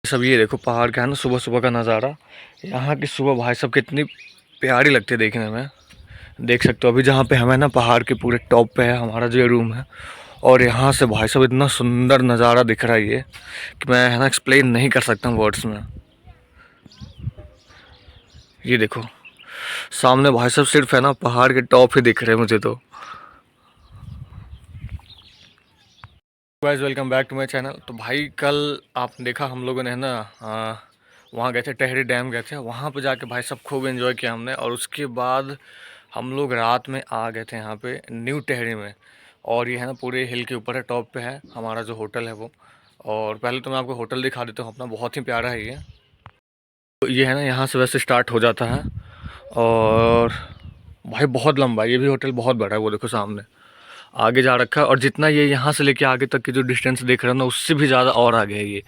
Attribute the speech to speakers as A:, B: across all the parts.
A: सब ये देखो पहाड़ का है ना सुबह सुबह का नज़ारा। यहाँ की सुबह भाई सब कितनी प्यारी लगती है देखने में। देख सकते हो अभी जहाँ पे हमें ना पहाड़ के पूरे टॉप पे है हमारा जो रूम है। और यहाँ से भाई सब इतना सुंदर नज़ारा दिख रहा है ये कि मैं है ना एक्सप्लेन नहीं कर सकता हूँ वर्ड्स में। ये देखो सामने भाई सब सिर्फ है ना पहाड़ के टॉप ही दिख रहे हैं मुझे तो। Guys welcome back to my channel. तो भाई कल आपने देखा हम लोगों ने है ना वहाँ गए थे, टेहरी डैम गए थे। वहाँ पे जाके भाई सब खूब एंजॉय किया हमने। और उसके बाद हम लोग रात में आ गए थे यहाँ पे न्यू टेहरी में। और ये है ना पूरे हिल के ऊपर है, टॉप पे है हमारा जो होटल है वो। और पहले तो मैं आपको होटल दिखा देता हूँ अपना, बहुत ही प्यारा है ये। तो ये है ना यहाँ से वैसे स्टार्ट हो जाता है। और भाई बहुत लंबा है ये भी होटल, बहुत बड़ा है। वो देखो सामने आगे जा रखा है। और जितना ये यहाँ से लेके आगे तक की जो डिस्टेंस देख रहे हो ना उससे भी ज़्यादा और आगे है ये।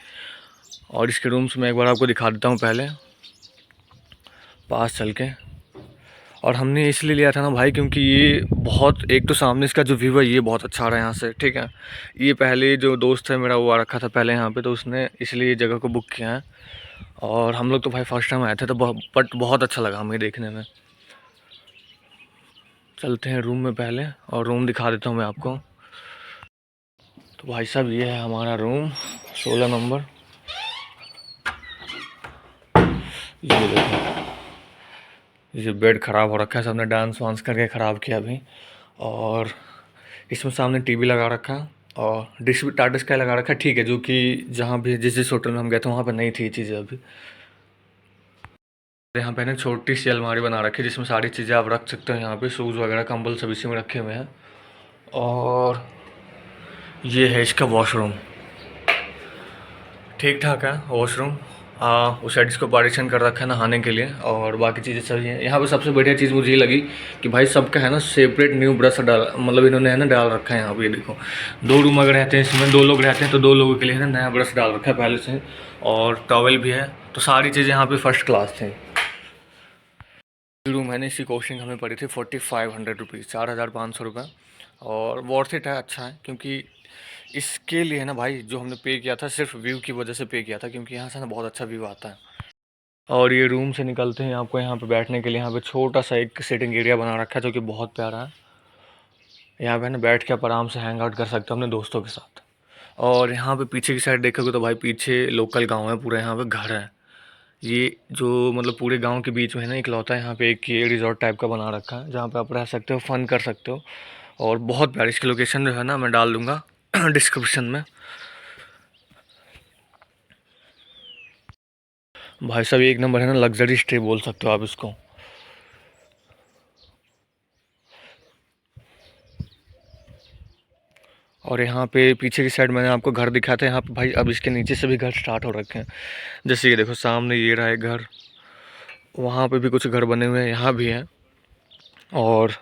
A: और इसके रूम्स में एक बार आपको दिखा देता हूँ पहले पास चल के। और हमने इसलिए लिया था ना भाई क्योंकि ये बहुत, एक तो सामने इसका जो व्यू है ये बहुत अच्छा आ रहा है यहाँ से, ठीक है। ये पहले जो दोस्त है मेरा वो आ रखा था पहले यहाँ पे, तो उसने इसलिए ये जगह को बुक किया है। और हम लोग तो भाई फर्स्ट टाइम आए थे तो बट बहुत अच्छा लगा हमें देखने में। चलते हैं रूम में पहले और रूम दिखा देता हूँ मैं आपको। तो भाई साहब ये है हमारा रूम 16 नंबर। ये देखो ये बेड ख़राब हो रखा है, सबने डांस वांस करके ख़राब किया अभी। और इसमें सामने टीवी लगा रखा है और डिश भी टाटा स्काई लगा रखा है, ठीक है। जो कि जहाँ भी जिस जिस होटल में हम गए थे वहाँ पे नहीं थी ये चीज़ें अभी। यहाँ पे ना छोटी सी अलमारी बना रखी है जिसमें सारी चीज़ें आप रख सकते हो। यहाँ पे शूज़ वगैरह कंबल सब इसी में रखे हुए हैं। और ये है इसका वॉशरूम, ठीक ठाक है वॉशरूम। उस साइड इसको पार्टीशन कर रखा है नहाने के लिए और बाकी चीज़ें सही हैं। यहाँ पे सबसे बढ़िया चीज़ मुझे ये लगी कि भाई सबका है ना सेपरेट न्यू ब्रश डाल, मतलब इन्होंने है ना डाल रखा है यहाँ पे। ये देखो 2 रूम अगर रहते हैं इसमें, 2 लोग रहते हैं तो 2 लोगों के लिए है ना नया ब्रश डाल रखा है पहले से। और टॉवल भी है, तो सारी चीज़ें यहाँ पे फर्स्ट क्लास थी। रूम है ना इसकी कॉस्टिंग हमें पड़ी थी 4500 रुपीज़, 4500 रुपये। और वर्थ इट है, अच्छा है। क्योंकि इसके लिए ना भाई जो हमने पे किया था सिर्फ व्यू की वजह से पे किया था, क्योंकि यहाँ से ना बहुत अच्छा व्यू आता है। और ये रूम से निकलते हैं आपको यहाँ पे बैठने के लिए, यहाँ पे छोटा सा एक सिटिंग एरिया बना रखा है जो कि बहुत प्यारा है। यहाँ पे ना बैठ के आप आराम से हैंग आउट कर सकते हो अपने दोस्तों के साथ। और यहाँ पे पीछे की साइड देखोगे तो भाई पीछे लोकल गांव है पूरा, यहाँ पे घर है। ये जो मतलब पूरे गांव के बीच में है ना इकलौता यहाँ पे एक ये रिजॉर्ट टाइप का बना रखा है जहाँ पे आप रह सकते हो, फन कर सकते हो। और बहुत प्यारी इसकी लोकेशन जो है ना मैं डाल दूँगा डिस्क्रिप्शन में। भाई साहब एक नंबर है ना, लग्जरी स्टे बोल सकते हो आप इसको। और यहाँ पे पीछे की साइड मैंने आपको घर दिखाया था, यहाँ पे भाई अब इसके नीचे से भी घर स्टार्ट हो रखे हैं। जैसे ये देखो सामने ये रहा है घर, वहाँ पे भी कुछ घर बने हुए हैं, यहाँ भी हैं। और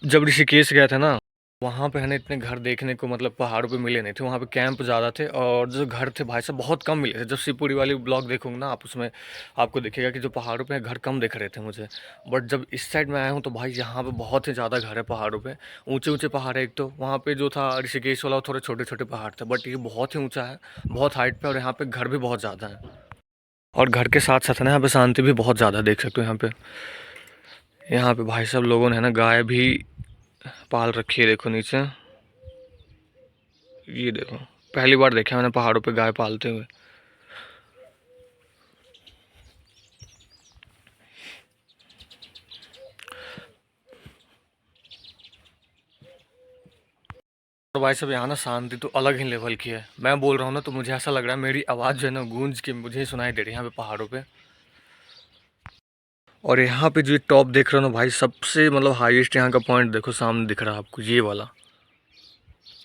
A: जब ऋषिकेश गया था ना वहाँ पे है ना इतने घर देखने को मतलब पहाड़ों पे मिले नहीं थे, वहाँ पे कैंप ज़्यादा थे और जो घर थे भाई साहब बहुत कम मिले थे। जब शिवपुरी वाली ब्लॉग देखोगे ना आप उसमें आपको दिखेगा कि जो पहाड़ों पे घर कम दिख रहे थे मुझे। बट जब इस साइड में आया हूँ तो भाई यहाँ पे बहुत ही ज़्यादा घर है पहाड़ों पे। ऊंचे ऊंचे पहाड़ है एक तो, वहाँ पे जो था ऋषिकेश वाला थोड़े छोटे छोटे पहाड़ थे, बट ये बहुत ही ऊँचा है, बहुत हाइट पर। और यहाँ पर घर भी बहुत ज़्यादा है। और घर के साथ साथ ना यहाँ पे शांति भी बहुत ज़्यादा देख सकते हो यहाँ पे। यहाँ पे भाई साहब लोगों ने है ना गाय भी पाल रखी है, देखो नीचे। ये देखो पहली बार देखा मैंने पहाड़ों पे गाय पालते हुए। और भाई साहब यहाँ ना शांति तो अलग ही लेवल की है। मैं बोल रहा हूँ ना तो मुझे ऐसा लग रहा है मेरी आवाज़ जो है ना गूंज के मुझे ही सुनाई दे रही है यहाँ पे पहाड़ों पे। और यहाँ पे जो टॉप देख रहे हो ना भाई, सबसे मतलब हाईएस्ट यहाँ का पॉइंट देखो सामने दिख रहा है आपको ये वाला।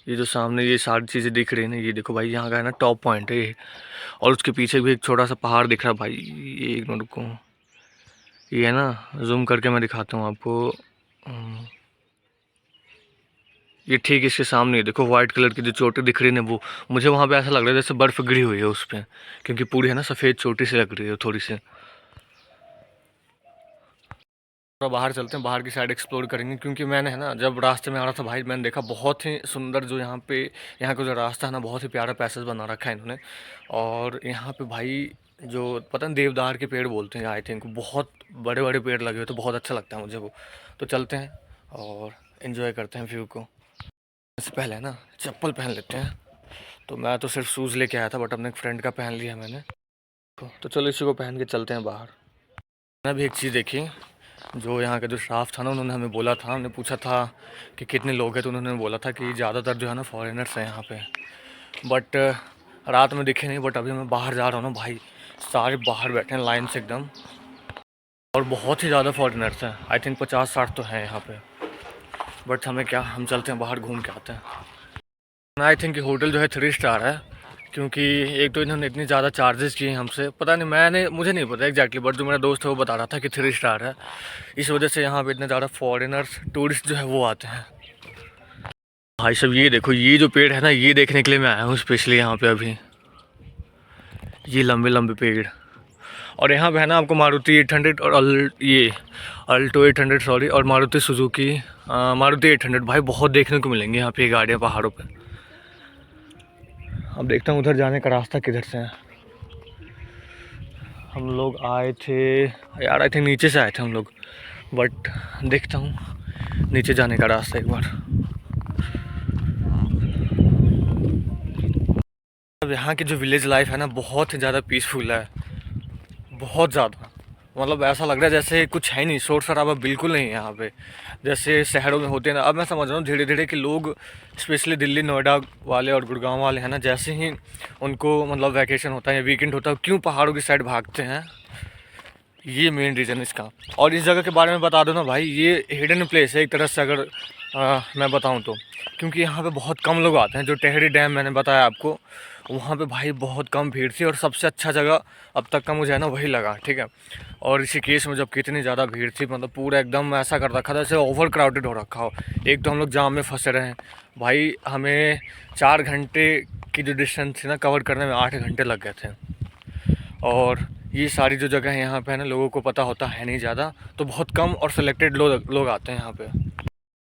A: ये जो सामने ये सारी चीज़ें दिख रही है ना, ये देखो भाई यहाँ का है ना टॉप पॉइंट है ये। और उसके पीछे भी एक छोटा सा पहाड़ दिख रहा है भाई। ये एक मिनट रुको, ये है ना जूम करके मैं दिखाता हूँ आपको। ये ठीक इसके सामने देखो वाइट कलर की जो चोटी दिख रही है ना, वो मुझे वहाँ पे ऐसा लग रहा है जैसे बर्फ़ गिरी हुई है उस पर। क्योंकि पूरी है ना सफ़ेद चोटी सी लग रही है थोड़ी सी। थोड़ा बाहर चलते हैं, बाहर की साइड एक्सप्लोर करेंगे, क्योंकि मैंने है ना जब रास्ते में आ रहा था भाई, मैंने देखा बहुत ही सुंदर जो यहाँ पे, यहाँ का जो रास्ता है ना, बहुत ही प्यारा पैसेज बना रखा है इन्होंने। और यहाँ पे भाई जो पता नहीं देवदार के पेड़ बोलते हैं आई थिंक, बहुत बड़े बड़े पेड़ लगे हुए, तो बहुत अच्छा लगता है मुझे वो। तो चलते हैं और इन्जॉय करते हैं व्यू को। इससे पहले है ना चप्पल पहन लेते हैं। तो मैं तो सिर्फ शूज़ लेके आया था, बट अपने एक फ्रेंड का पहन लिया मैंने। तो चलो इसी को पहन के चलते हैं बाहर। मैंने भी एक चीज़ देखी, जो यहाँ का जो स्टाफ था ना, उन्होंने हमें बोला था, हमने पूछा था कि कितने लोग हैं, तो उन्होंने बोला था कि ज़्यादातर जो है ना फॉरेनर्स हैं यहाँ पे। बट रात में दिखे नहीं, बट अभी मैं बाहर जा रहा हूँ ना भाई, सारे बाहर बैठे हैं लाइन से एकदम, और बहुत ही ज़्यादा फॉरेनर्स हैं। आई थिंक 50-60 तो हैं यहाँ पे। बट हमें क्या, हम चलते हैं बाहर घूम के आते हैं। आई थिंक होटल जो है 3 स्टार है, क्योंकि एक तो इन्होंने इतनी ज़्यादा चार्जेस किए हमसे, पता नहीं, मुझे नहीं पता एग्जैक्टली, बट जो मेरा दोस्त है वो बता रहा था कि 3 स्टार है। इस वजह से यहाँ पे इतने ज़्यादा फॉरेनर्स टूरिस्ट जो है वो आते हैं। भाई साहब ये देखो, ये जो पेड़ है ना, ये देखने के लिए मैं आया हूँ स्पेशली यहाँ पे अभी। ये लंबे लंबे पेड़, और यहाँ पे है ना आपको मारुति 800 और ये अल्टो 800 सॉरी, और मारुति सुजुकी मारुति 800 भाई बहुत देखने को मिलेंगे यहाँ पे ये गाड़ियाँ पहाड़ों पे। अब देखता हूँ उधर जाने का रास्ता किधर से है। हम लोग आए थे यार, आई थिंक नीचे से आए थे हम लोग, बट देखता हूँ नीचे जाने का रास्ता एक बार। अब यहाँ की जो विलेज लाइफ है ना, बहुत ही ज़्यादा पीसफुल है, बहुत ज़्यादा। मतलब ऐसा लग रहा है जैसे कुछ है नहीं, शोर शराबा बिल्कुल नहीं है यहाँ पे, जैसे शहरों में होते हैं ना। अब मैं समझ रहा हूँ धीरे धीरे कि लोग स्पेशली दिल्ली नोएडा वाले और गुड़गांव वाले हैं ना, जैसे ही उनको मतलब वैकेशन होता है या वीकेंड होता है, क्यों पहाड़ों की साइड भागते हैं, ये मेन रीज़न इसका। और इस जगह के बारे में बता दो ना भाई, ये हिडन प्लेस है एक तरह से, अगर मैं बताऊं तो, क्योंकि यहाँ पे बहुत कम लोग आते हैं। जो टेहरी डैम मैंने बताया आपको, वहाँ पे भाई बहुत कम भीड़ थी, और सबसे अच्छा जगह अब तक का मुझे है ना वही लगा, ठीक है। और ऋषिकेश में जब कितनी ज़्यादा भीड़ थी, मतलब पूरा एकदम ऐसा कर रखा था जैसे ओवर क्राउडेड हो रखा हो। एक तो हम लोग जाम में फंसे रहे हैं भाई, हमें 4 घंटे की जो डिस्टेंस थी ना कवर करने में 8 घंटे लग गए थे। और ये सारी जो जगह है यहाँ पे है ना, लोगों को पता होता है नहीं ज़्यादा, तो बहुत कम और सिलेक्टेड लोग आते हैं यहाँ पे।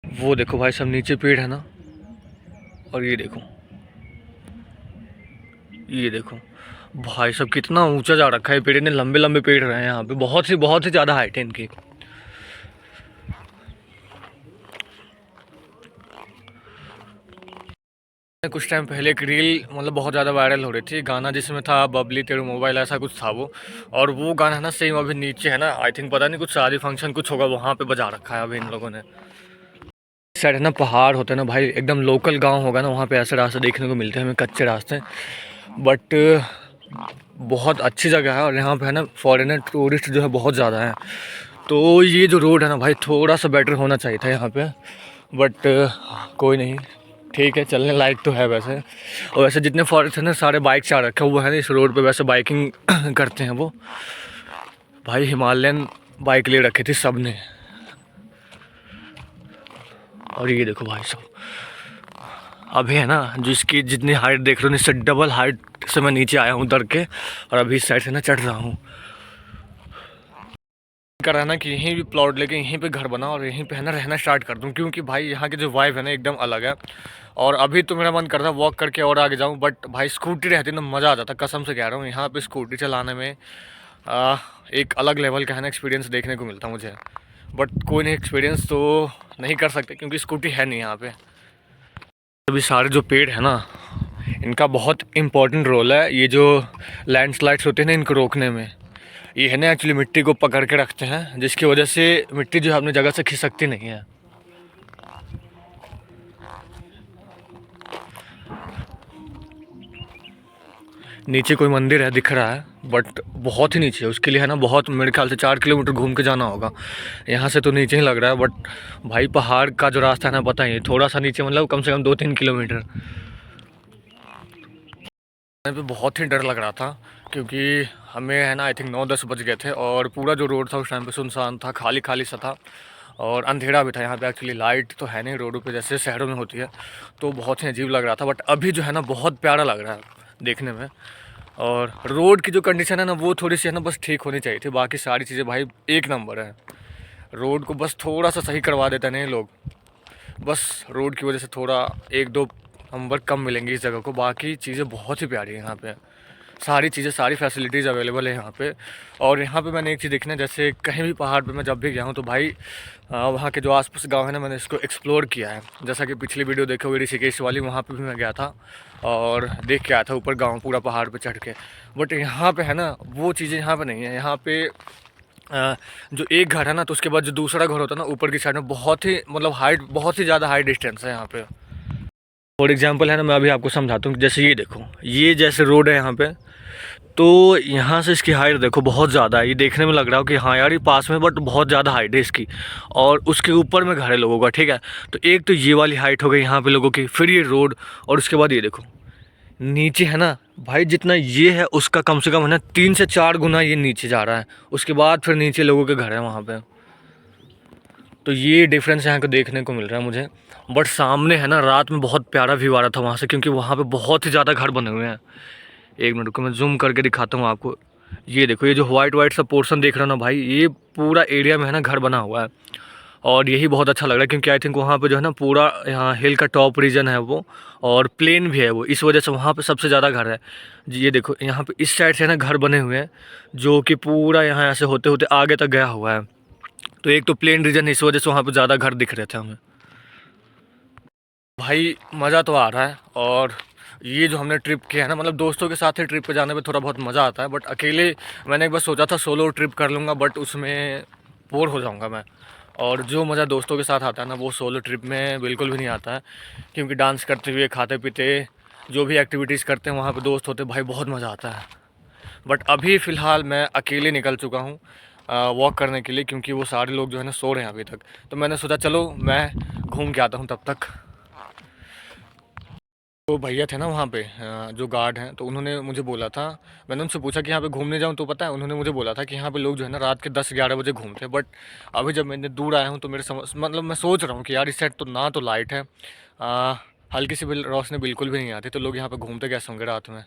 A: वो देखो भाई सब नीचे पेड़ है ना, और ये देखो भाई सब कितना ऊंचा जा रखा है पेड़, इतने लंबे लंबे पेड़ रहे हैं यहाँ पे, बहुत ही ज़्यादा हाइट है इनकी। कुछ टाइम पहले एक रील मतलब बहुत ज़्यादा वायरल हो रही थी, गाना जिसमें था बबली तेरे मोबाइल, ऐसा कुछ था वो। और वो गाना है ना सेम अभी नीचे है ना, आई थिंक पता नहीं कुछ शादी फंक्शन कुछ होगा, वहाँ पे बजा रखा है अभी इन लोगों ने। इस साइड है ना पहाड़ होते हैं ना भाई, एकदम लोकल गांव होगा ना, वहाँ पे ऐसे रास्ते देखने को मिलते हैं हमें, कच्चे रास्ते, बट बहुत अच्छी जगह है। और यहाँ पे है ना फॉरेनर टूरिस्ट जो है बहुत ज़्यादा है, तो ये जो रोड है ना भाई थोड़ा सा बेटर होना चाहिए था यहाँ पे, बट कोई नहीं, ठीक है, चलने लायक तो है वैसे। और वैसे जितने फॉरेस्ट हैं ना सारे बाइक से आ रखे हैं, वो है ना इस रोड पे वैसे बाइकिंग करते हैं वो। भाई हिमालयन बाइक ले रखी थी सब ने। और ये देखो भाई साहब, अभी है ना जिसकी जितनी हाइट देख रहे हो, इससे डबल हाइट से मैं नीचे आया हूँ उतर के, और अभी इस साइड से ना चढ़ रहा हूँ। कर है ना कि यहीं भी प्लॉट लेके यहीं पे घर बना और यहीं पे है ना रहना स्टार्ट कर दूँ, क्योंकि भाई यहाँ की जो वाइब है ना एकदम अलग है। और अभी तो मेरा मन करता है वॉक करके और आगे जाऊँ, बट भाई स्कूटी रहती ना मज़ा आ जाता, कसम से कह रहा हूँ। यहाँ पे स्कूटी चलाने में एक अलग लेवल का है ना एक्सपीरियंस देखने को मिलता मुझे, बट कोई नहीं, एक्सपीरियंस तो नहीं कर सकते क्योंकि स्कूटी है नहीं यहाँ पे। अभी सारे जो पेड़ है ना, इनका बहुत इम्पोर्टेंट रोल है, ये जो लैंडस्लाइड्स होते हैं ना इनको रोकने में। ये है ना एक्चुअली मिट्टी को पकड़ के रखते हैं, जिसकी वजह से मिट्टी जो है अपनी जगह से खिसकती नहीं है। नीचे कोई मंदिर है दिख रहा है, बट बहुत ही नीचे है, उसके लिए है ना बहुत, मेरे ख्याल से 4 किलोमीटर घूम के जाना होगा। यहाँ से तो नीचे ही लग रहा है, बट भाई पहाड़ का जो रास्ता है ना, पता ही थोड़ा सा नीचे, मतलब कम से कम 2-3 किलोमीटर। पे बहुत ही डर लग रहा था, क्योंकि हमें है ना आई थिंक 9-10 बज गए थे, और पूरा जो रोड था उस टाइम पे सुनसान था, खाली खाली सा था, और अंधेरा भी था। यहाँ पे एक्चुअली लाइट तो है नहीं रोडों पे जैसे शहरों में होती है, तो बहुत ही अजीब लग रहा था। बट अभी जो है ना बहुत प्यारा लग रहा है देखने में। और रोड की जो कंडीशन है ना, वो थोड़ी सी है ना बस ठीक होनी चाहिए थी, बाकी सारी चीज़ें भाई एक नंबर है। रोड को बस थोड़ा सा सही करवा देते हैं ये लोग, बस रोड की वजह से थोड़ा 1-2 नंबर कम मिलेंगे इस जगह को, बाकी चीज़ें बहुत ही प्यारी है यहाँ पे, सारी चीज़ें सारी फैसिलिटीज़ अवेलेबल है यहाँ पे। और यहाँ पे मैंने एक चीज़ देखी ना, जैसे कहीं भी पहाड़ पे मैं जब भी गया हूँ तो भाई वहाँ के जो आसपास गांव है ना, मैंने इसको एक्सप्लोर किया है। जैसा कि पिछली वीडियो देखे हुए ऋषिकेश वाली, वहाँ पे भी मैं गया था और देख के आया था ऊपर गाँव पूरा पहाड़ पर चढ़ के। बट यहाँ पर है ना वो चीज़ें यहाँ पर नहीं है। यहाँ पर जो एक घर है ना, तो उसके बाद जो दूसरा घर होता है ना ऊपर की साइड में, बहुत ही मतलब हाइट, बहुत ही ज़्यादा हाई डिस्टेंस है यहाँ पे। फॉर एग्जांपल है ना, मैं अभी आपको समझाता हूँ। जैसे ये देखो, ये जैसे रोड है यहाँ पे, तो यहाँ से इसकी हाइट देखो बहुत ज़्यादा है। ये देखने में लग रहा हो कि हाँ यार ये पास में, बट बहुत ज़्यादा हाइट है इसकी। और उसके ऊपर में घर है लोगों का, ठीक है। तो एक तो ये वाली हाइट हो गई यहाँ पे लोगों की, फिर ये रोड, और उसके बाद ये देखो नीचे है ना भाई, जितना ये है उसका कम से कम है ना 3 से 4 गुना ये नीचे जा रहा है। उसके बाद फिर नीचे लोगों के घर है वहाँ पे। तो ये डिफरेंस यहाँ को देखने को मिल रहा है मुझे। बट सामने है ना रात में बहुत प्यारा व्यू आ रहा था वहाँ से, क्योंकि वहाँ पे बहुत ही ज़्यादा घर बने हुए हैं। एक मिनट को मैं जूम करके दिखाता हूँ आपको। ये देखो, ये जो वाइट सा पोर्शन देख रहे हो ना भाई, ये पूरा एरिया में है ना घर बना हुआ है। और यही बहुत अच्छा लग रहा है, क्योंकि आई थिंक वहाँ पे जो है ना पूरा यहाँ हिल का टॉप रीजन है वो, और प्लेन भी है वो, इस वजह से वहाँ पे सबसे ज़्यादा घर है। ये देखो यहाँ पे इस साइड से ना घर बने हुए हैं, जो कि पूरा यहाँ ऐसे होते होते आगे तक गया हुआ है। तो एक तो प्लेन रीजन है, इस वजह से वहाँ पे ज़्यादा घर दिख रहे थे हमें। भाई मज़ा तो आ रहा है। और ये जो हमने ट्रिप किया है ना, मतलब दोस्तों के साथ ही ट्रिप पे जाने पे थोड़ा बहुत मज़ा आता है। बट अकेले मैंने एक बार सोचा था सोलो ट्रिप कर लूँगा, बट उसमें बोर हो जाऊँगा मैं। और जो मज़ा दोस्तों के साथ आता है ना, वो सोलो ट्रिप में बिल्कुल भी नहीं आता है। क्योंकि डांस करते हुए, खाते पीते, जो भी एक्टिविटीज़ करते हैं वहाँ पे दोस्त होते, भाई बहुत मज़ा आता है। बट अभी फ़िलहाल मैं अकेले निकल चुका हूँ वॉक करने के लिए, क्योंकि वो सारे लोग जो है ना सो रहे हैं अभी तक। तो मैंने सोचा चलो मैं घूम के आता हूँ तब तक। तो भैया थे ना वहाँ पे जो गार्ड हैं, तो उन्होंने मुझे बोला था, मैंने उनसे पूछा कि यहाँ पे घूमने जाऊँ, तो पता है उन्होंने मुझे बोला था कि यहाँ पे लोग जो है ना रात के 10-11 बजे घूमते हैं। बट अभी जब मैंने दूर आया हूँ तो मेरे समझ, मतलब मैं सोच रहा हूँ कि यार इस साइड तो ना तो लाइट है, हल्की सी रोशनी बिल्कुल भी नहीं आती, तो लोग यहाँ पर घूमते कैसे होंगे रात में।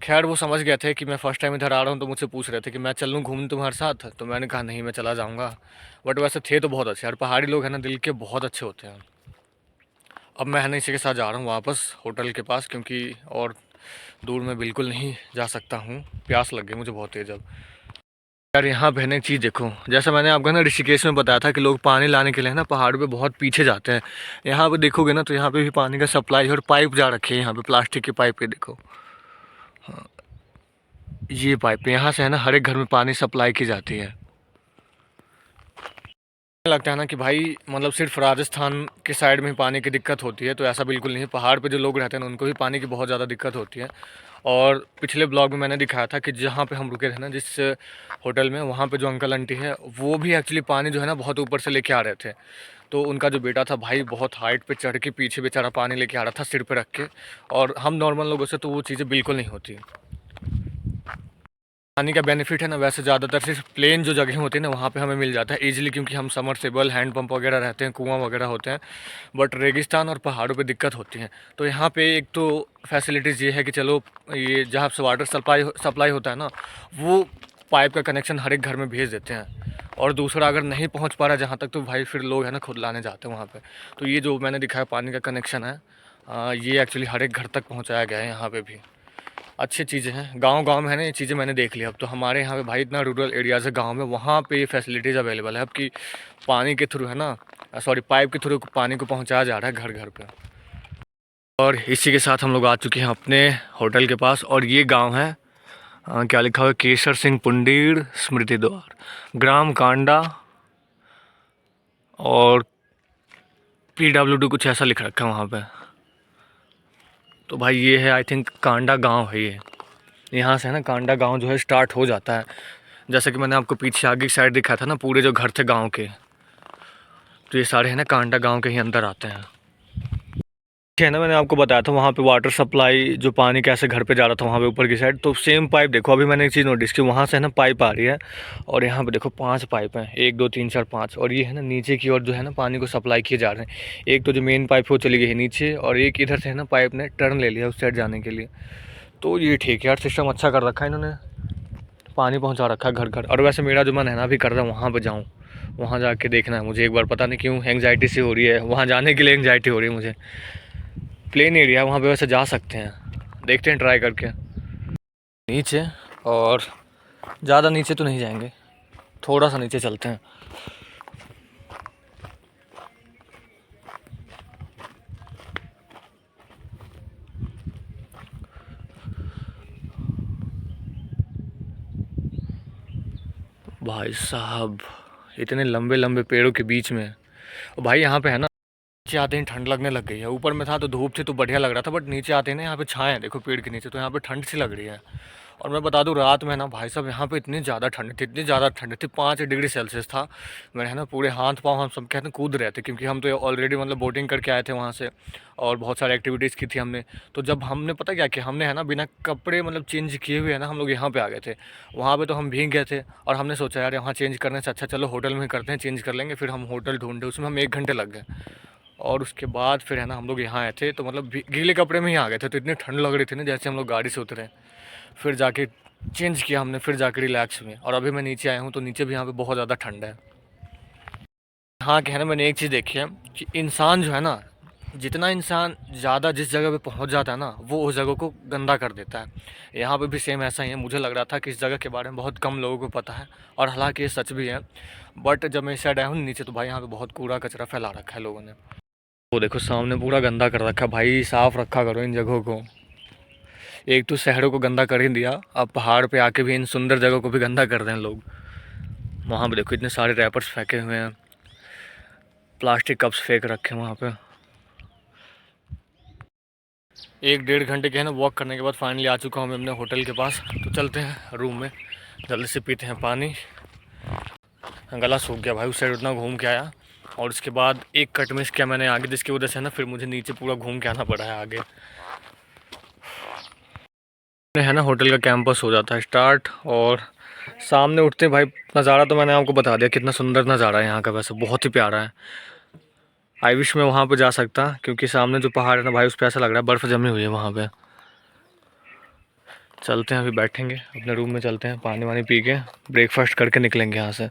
A: खैर वो समझ गए थे कि मैं फ़र्स्ट टाइम इधर आ रहा हूँ, तो मुझसे पूछ रहे थे कि मैं चलूँ घूमने तुम्हारे साथ। तो मैंने कहा नहीं, मैं चला जाऊँगा। बट वैसे थे तो बहुत अच्छे यार, पहाड़ी लोग हैं ना दिल के बहुत अच्छे होते हैं। अब मैं है ना इसी के साथ जा रहा हूँ वापस होटल के पास, क्योंकि और दूर में बिल्कुल नहीं जा सकता हूँ। प्यास लग गई मुझे बहुत तेज़ अब। यार यहाँ पे एक चीज़ देखो, जैसा मैंने आपको ना ऋषिकेश में बताया था कि लोग पानी लाने के लिए ना पहाड़ पे बहुत पीछे जाते हैं। यहाँ पे देखोगे ना तो यहाँ पे भी पानी का सप्लाई और पाइप जा रखे हैं यहाँ पे, प्लास्टिक के पाइप पे देखो। हाँ, ये पाइप यहाँ से है ना हर एक घर में पानी सप्लाई की जाती है। लगता है ना कि भाई मतलब सिर्फ राजस्थान के साइड में ही पानी की दिक्कत होती है, तो ऐसा बिल्कुल नहीं है। पहाड़ पे जो लोग रहते हैं ना उनको भी पानी की बहुत ज़्यादा दिक्कत होती है। और पिछले ब्लॉग में मैंने दिखाया था कि जहाँ पे हम रुके थे ना जिस होटल में, वहाँ पे जो अंकल आंटी है वो भी एक्चुअली पानी जो है ना बहुत ऊपर से लेके आ रहे थे। तो उनका जो बेटा था भाई बहुत हाइट पे चढ़ के पीछे बेचारा पानी लेके आ रहा था सिर पे रख के। और हम नॉर्मल लोगों से तो वो चीज़ें बिल्कुल नहीं होती। पानी का बेनिफिट है ना वैसे ज़्यादातर सिर्फ प्लेन जो जगह होती है ना वहाँ पे हमें मिल जाता है इजीली, क्योंकि हम समरसेबल हैंड पंप वगैरह रहते हैं, कुआं वगैरह होते हैं। बट रेगिस्तान और पहाड़ों पे दिक्कत होती है। तो यहाँ पे एक तो फैसिलिटीज़ ये है कि चलो ये जहाँ से वाटर सप्लाई होता है ना, वो पाइप का कनेक्शन हर एक घर में भेज देते हैं। और दूसरा अगर नहीं पहुँच पा रहा जहाँ तक, तो भाई फिर लोग है ना खुद लाने जाते हैं वहाँ पर। तो ये जो मैंने दिखाया पानी का कनेक्शन है, ये एक्चुअली हर एक घर तक पहुँचाया गया है यहाँ पर भी। अच्छी चीज़ें हैं, गांव-गांव में है ना ये चीज़ें मैंने देख लिया। अब तो हमारे यहाँ पे भाई इतना रूरल एरियाज़ है गांव में, वहाँ पे ये फैसिलिटीज़ अवेलेबल है अब कि पानी के थ्रू है ना, सॉरी पाइप के थ्रू पानी को पहुँचाया जा रहा है घर घर पे। और इसी के साथ हम लोग आ चुके हैं अपने होटल के पास। और ये गांव है, क्या लिखा हुआ है, केसर सिंह पुंडीर स्मृति द्वार, ग्राम कांडा और PWD कुछ ऐसा लिख रखा है वहाँ पे। तो भाई ये है आई थिंक कांडा गांव है ये। यहाँ से है ना कांडा गांव जो है स्टार्ट हो जाता है। जैसे कि मैंने आपको पीछे आगे की साइड दिखाया था ना, पूरे जो घर थे गांव के, तो ये सारे है ना कांडा गांव के ही अंदर आते हैं। है ना मैंने आपको बताया था वहाँ पे वाटर सप्लाई, जो पानी कैसे घर पे जा रहा था वहाँ पे ऊपर की साइड, तो सेम पाइप देखो। अभी मैंने एक चीज़ नोटिस की, वहाँ से है ना पाइप आ रही है और यहाँ पे देखो 5 पाइप हैं, 1 2 3 4 5। और ये है ना नीचे की ओर जो है ना पानी को सप्लाई किए जा रहे हैं। एक तो जो मेन पाइप है वो चली गई है नीचे, और एक इधर से है ना पाइप ने टर्न ले लिया उस साइड जाने के लिए। तो ये ठीक है यार, सिस्टम अच्छा कर रखा है इन्होंने, पानी पहुंचा रखा है घर घर। और वैसे मेरा जो मन है ना अभी कर रहा है वहाँ पे जाऊँ, वहाँ जाके देखना है मुझे एक बार, पता नहीं क्यों एंग्जाइटी सी हो रही है, वहाँ जाने के लिए एंग्जाइटी हो रही है मुझे। प्लेन एरिया है वहाँ पे, वैसे जा सकते हैं, देखते हैं ट्राई करके। नीचे, और ज़्यादा नीचे तो नहीं जाएंगे, थोड़ा सा नीचे चलते हैं। भाई साहब, इतने लंबे लंबे पेड़ों के बीच में, और भाई यहाँ पे है ना, नीचे आते ही ठंड लगने लग गई है। ऊपर में था तो धूप थी तो बढ़िया लग रहा था, बट नीचे आते ही ना यहाँ पे छाएं है, देखो पेड़ के नीचे, तो यहाँ पे ठंड सी लग रही है। और मैं बता दूँ रात में ना भाई साहब यहाँ पे इतनी ज़्यादा ठंड थी, इतनी ज़्यादा ठंड थी, 5 डिग्री सेल्सियस था। मैंने है ना पूरे हाथ पाँव हम सब कहते हैं कूद रहे थे, क्योंकि हम तो ऑलरेडी मतलब बोटिंग करके आए थे वहाँ से, और बहुत सारी एक्टिविटीज़ की थी हमने। तो जब हमने पता क्या कि हमने है ना बिना कपड़े मतलब चेंज किए हुए है ना हम लोग यहाँ पे आ गए थे। वहाँ पे तो हम भीग गए थे, और हमने सोचा यार यहाँ चेंज करने से अच्छा चलो होटल में करते हैं, चेंज कर लेंगे। फिर हम होटल ढूंढे, उसमें हम 1 घंटे लग गए। और उसके बाद फिर है ना हम लोग यहाँ आए थे, तो मतलब गीले कपड़े में ही आ गए थे, तो इतनी ठंड लग रही थी ना जैसे हम लोग गाड़ी से उतरे। फिर जाके चेंज किया हमने, फिर जाके रिलैक्स हुए, और अभी मैं नीचे आया हूँ तो नीचे भी यहाँ पे बहुत ज़्यादा ठंड है। हाँ क्या है ना, मैंने एक चीज़ देखी है कि इंसान जो है ना, जितना इंसान ज़्यादा जिस जगह पे पहुँच जाता है ना, वो उस जगह को गंदा कर देता है। यहाँ पे भी सेम ऐसा ही है। मुझे लग रहा था कि इस जगह के बारे में बहुत कम लोगों को पता है, और हालांकि ये सच भी है। बट जब मैं इस साइड आया हूँ नीचे, तो भाई यहाँ पे बहुत कूड़ा कचरा फैला रखा है लोगों ने। वो देखो सामने पूरा गंदा कर रखा है। भाई साफ़ रखा करो इन जगहों को। एक तो शहरों को गंदा कर ही दिया, अब पहाड़ पे आके भी इन सुंदर जगहों को भी गंदा कर रहे हैं लोग। वहाँ पे देखो इतने सारे रैपर्स फेंके हुए हैं, प्लास्टिक कप्स फेंक रखे हैं वहाँ पे। 1 डेढ़ घंटे के है ना वॉक करने के बाद फाइनली आ चुका हूँ मैं अपने होटल के पास। तो चलते हैं रूम में, जल्दी से पीते हैं पानी। गला सूख गया भाई, उस साइड उतना घूम के आया, और उसके बाद एक कट मिस किया मैंने आगे, जिसकी वजह से ना फिर मुझे नीचे पूरा घूम के आना पड़ा है आगे। है ना होटल का कैंपस हो जाता है स्टार्ट, और सामने उठते भाई नज़ारा तो मैंने आपको बता दिया कितना सुंदर नज़ारा है यहाँ का, वैसे बहुत ही प्यारा है। आई विश मैं वहाँ पे जा सकता, क्योंकि सामने जो पहाड़ है ना भाई, उस पर ऐसा लग रहा है बर्फ़ जमी हुई है वहाँ पे। चलते हैं अभी, बैठेंगे अपने रूम में, चलते हैं पानी वानी पी के ब्रेकफास्ट करके निकलेंगे यहाँ से।